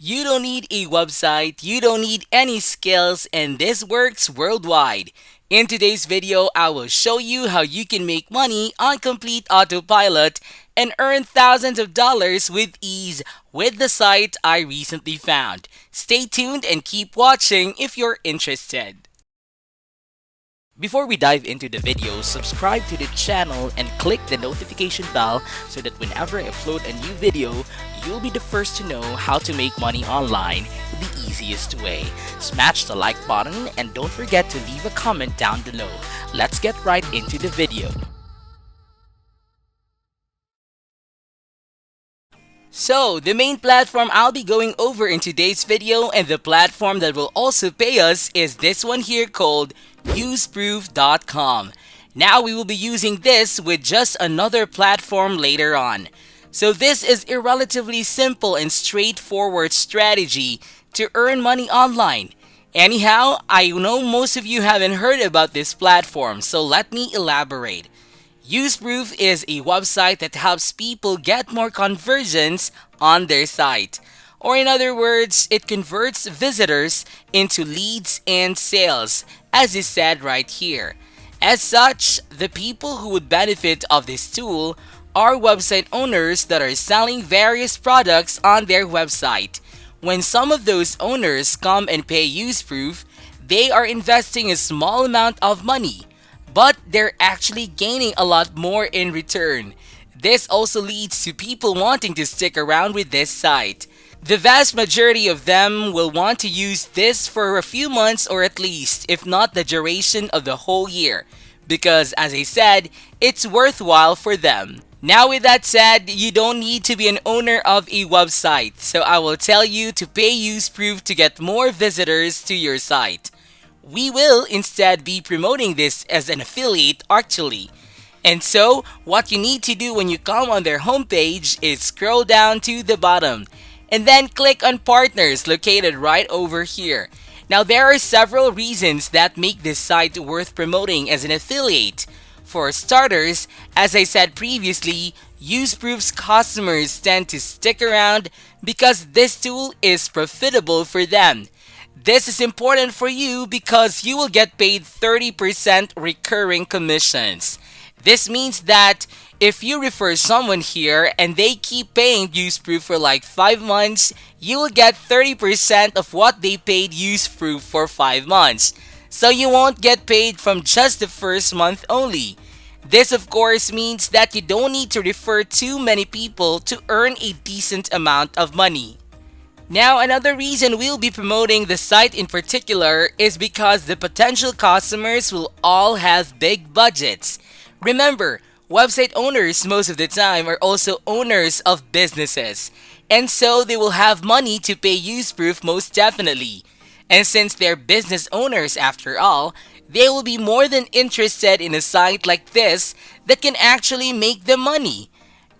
You don't need a website, you don't need any skills, and this works worldwide. In today's video, I will show you how you can make money on complete autopilot and earn thousands of dollars with ease with the site I recently found. Stay tuned and keep watching if you're interested. Before we dive into the video, subscribe to the channel and click the notification bell so that whenever I upload a new video, you'll be the first to know how to make money online the easiest way. Smash the like button and don't forget to leave a comment down below. Let's get right into the video. So, the main platform I'll be going over in today's video and the platform that will also pay us is this one here called useproof.com. Now we will be using this with just another platform later on. So this is a relatively simple and straightforward strategy to earn money online. Anyhow, I know most of you haven't heard about this platform, so let me elaborate. Useproof is a website that helps people get more conversions on their site. Or in other words, it converts visitors into leads and sales, as is said right here. As such, the people who would benefit of this tool are website owners that are selling various products on their website. When some of those owners come and pay Useproof, they are investing a small amount of money, but they're actually gaining a lot more in return. This also leads to people wanting to stick around with this site. The vast majority of them will want to use this for a few months or at least, if not the duration of the whole year, because as I said, it's worthwhile for them. Now with that said, you don't need to be an owner of a website, so I will tell you to pay Useproof to get more visitors to your site. We will instead be promoting this as an affiliate actually. And so, what you need to do when you come on their homepage is scroll down to the bottom and then click on partners located right over here. Now there are several reasons that make this site worth promoting as an affiliate. For starters, as I said previously, Useproof's customers tend to stick around because this tool is profitable for them. This is important for you because you will get paid 30% recurring commissions. This means that if you refer someone here and they keep paying Useproof for like 5 months, you will get 30% of what they paid Useproof for 5 months. So you won't get paid from just the first month only. This of course means that you don't need to refer too many people to earn a decent amount of money. Now, another reason we'll be promoting the site in particular is because the potential customers will all have big budgets. Remember, website owners most of the time are also owners of businesses, and so they will have money to pay Useproof most definitely. And since they're business owners after all, they will be more than interested in a site like this that can actually make them money.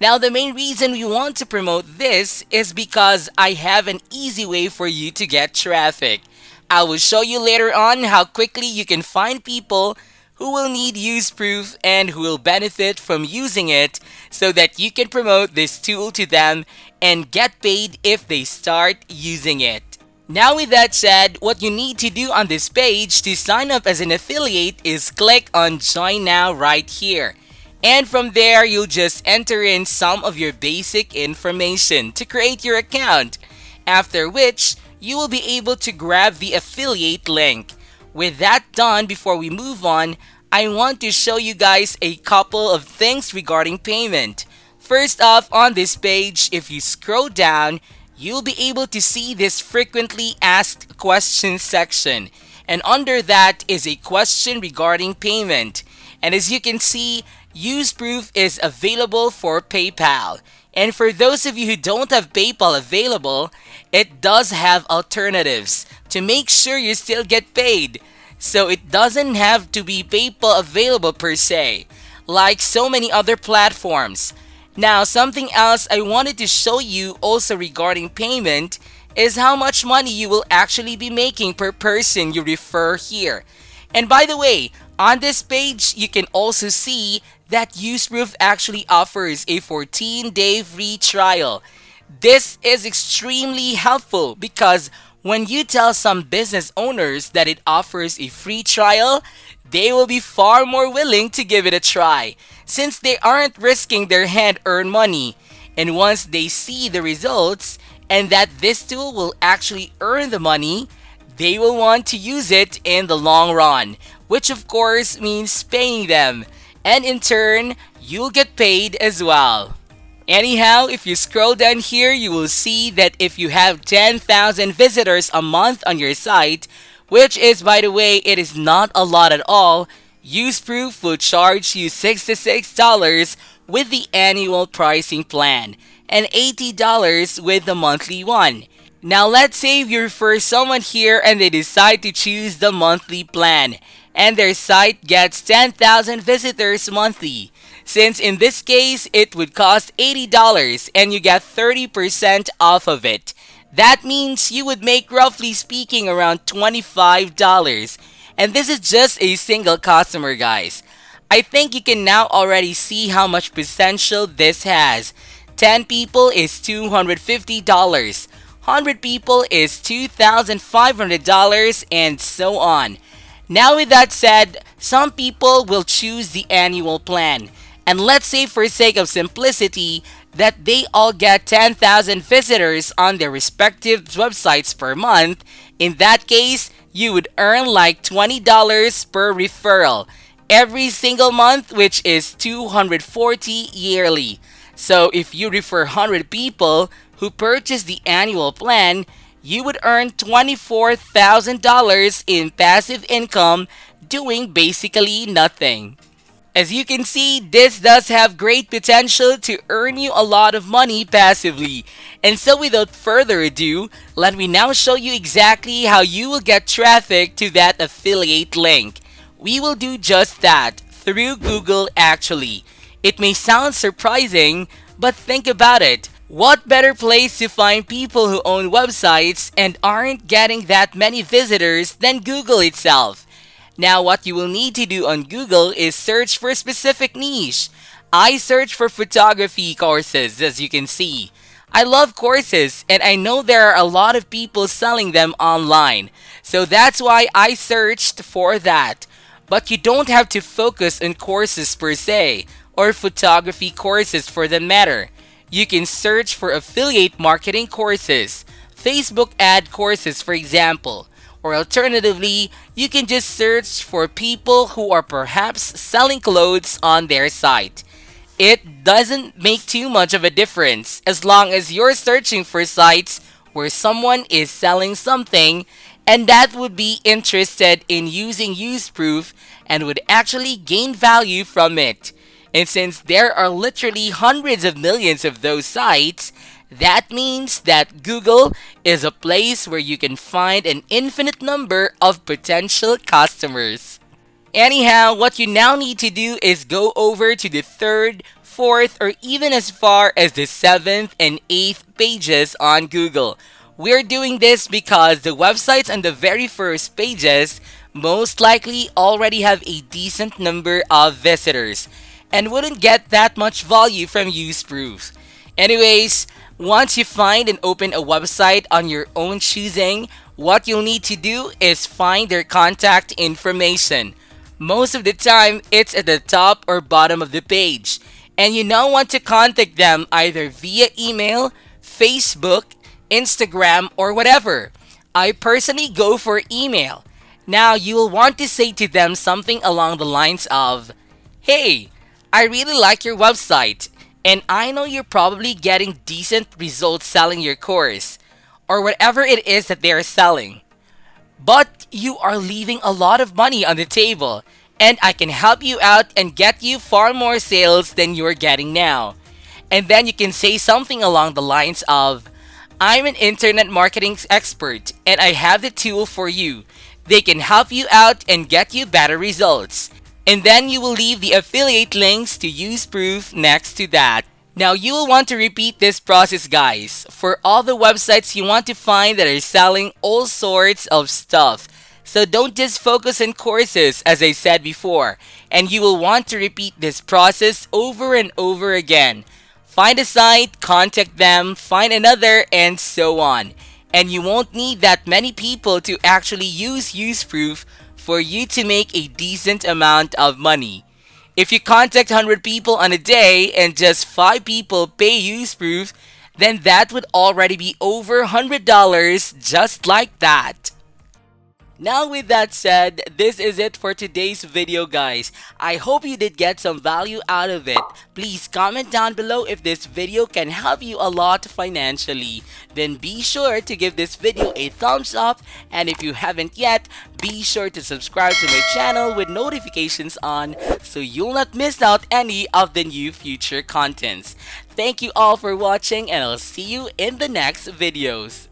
Now, the main reason we want to promote this is because I have an easy way for you to get traffic. I will show you later on how quickly you can find people who will need Useproof and who will benefit from using it so that you can promote this tool to them and get paid if they start using it. Now with that said, what you need to do on this page to sign up as an affiliate is click on Join Now right here. And from there, you'll just enter in some of your basic information to create your account, after which you will be able to grab the affiliate link. With that done, before we move on, I want to show you guys a couple of things regarding payment. First off, on this page, if you scroll down, you'll be able to see this frequently asked questions section. And under that is a question regarding payment. And as you can see, Useproof is available for PayPal. And for those of you who don't have PayPal available, it does have alternatives to make sure you still get paid. So it doesn't have to be PayPal available per se, like so many other platforms. Now, something else I wanted to show you also regarding payment is how much money you will actually be making per person you refer here. And by the way, on this page, you can also see that Useproof actually offers a 14-day free trial. This is extremely helpful because when you tell some business owners that it offers a free trial, they will be far more willing to give it a try since they aren't risking their hard earned money. And once they see the results and that this tool will actually earn the money, they will want to use it in the long run, which of course means paying them. And in turn, you'll get paid as well. Anyhow, if you scroll down here, you will see that if you have 10,000 visitors a month on your site, which is, by the way, it is not a lot at all, UseProof will charge you $66 with the annual pricing plan and $80 with the monthly one. Now let's say you refer someone here and they decide to choose the monthly plan and their site gets 10,000 visitors monthly. Since in this case it would cost $80 and you get 30% off of it. That means you would make roughly speaking around $25. And this is just a single customer, guys. I think you can now already see how much potential this has. 10 people is $250. 100 people is $2,500 and so on. Now with that said, some people will choose the annual plan. And let's say for sake of simplicity that they all get 10,000 visitors on their respective websites per month. In that case, you would earn like $20 per referral every single month, which is $240 yearly. So if you refer 100 people who purchase the annual plan, you would earn $24,000 in passive income doing basically nothing. As you can see, this does have great potential to earn you a lot of money passively. And so without further ado, let me now show you exactly how you will get traffic to that affiliate link. We will do just that through Google actually. It may sound surprising, but think about it. What better place to find people who own websites and aren't getting that many visitors than Google itself? Now, what you will need to do on Google is search for a specific niche. I search for photography courses, as you can see. I love courses, and I know there are a lot of people selling them online. So that's why I searched for that. But you don't have to focus on courses per se, or photography courses for that matter. You can search for affiliate marketing courses, Facebook ad courses for example. Or alternatively, you can just search for people who are perhaps selling clothes on their site. It doesn't make too much of a difference as long as you're searching for sites where someone is selling something and that would be interested in using UseProof and would actually gain value from it. And since there are literally hundreds of millions of those sites, that means that Google is a place where you can find an infinite number of potential customers. Anyhow, what you now need to do is go over to the third, fourth, or even as far as the seventh and eighth pages on Google. We're doing this because the websites on the very first pages most likely already have a decent number of visitors and wouldn't get that much value from UseProof. Anyways, once you find and open a website on your own choosing, what you'll need to do is find their contact information. Most of the time, it's at the top or bottom of the page. And you now want to contact them either via email, Facebook, Instagram, or whatever. I personally go for email. Now, you will want to say to them something along the lines of, "Hey, I really like your website. And I know you're probably getting decent results selling your course, or whatever it is that they are selling. But you are leaving a lot of money on the table, and I can help you out and get you far more sales than you're getting now." And then you can say something along the lines of, "I'm an internet marketing expert, and I have the tool for you. They can help you out and get you better results." And then you will leave the affiliate links to UseProof next to that. Now you will want to repeat this process, guys, for all the websites you want to find that are selling all sorts of stuff. So don't just focus on courses, as I said before, and you will want to repeat this process over and over again. Find a site, contact them, find another, and so on. And you won't need that many people to actually use UseProof for you to make a decent amount of money. If you contact 100 people on a day and just 5 people pay UseProof, then that would already be over $100 just like that. Now with that said, this is it for today's video guys. I hope you did get some value out of it. Please comment down below if this video can help you a lot financially. Then be sure to give this video a thumbs up, and if you haven't yet, be sure to subscribe to my channel with notifications on so you'll not miss out any of the new future contents. Thank you all for watching, and I'll see you in the next videos.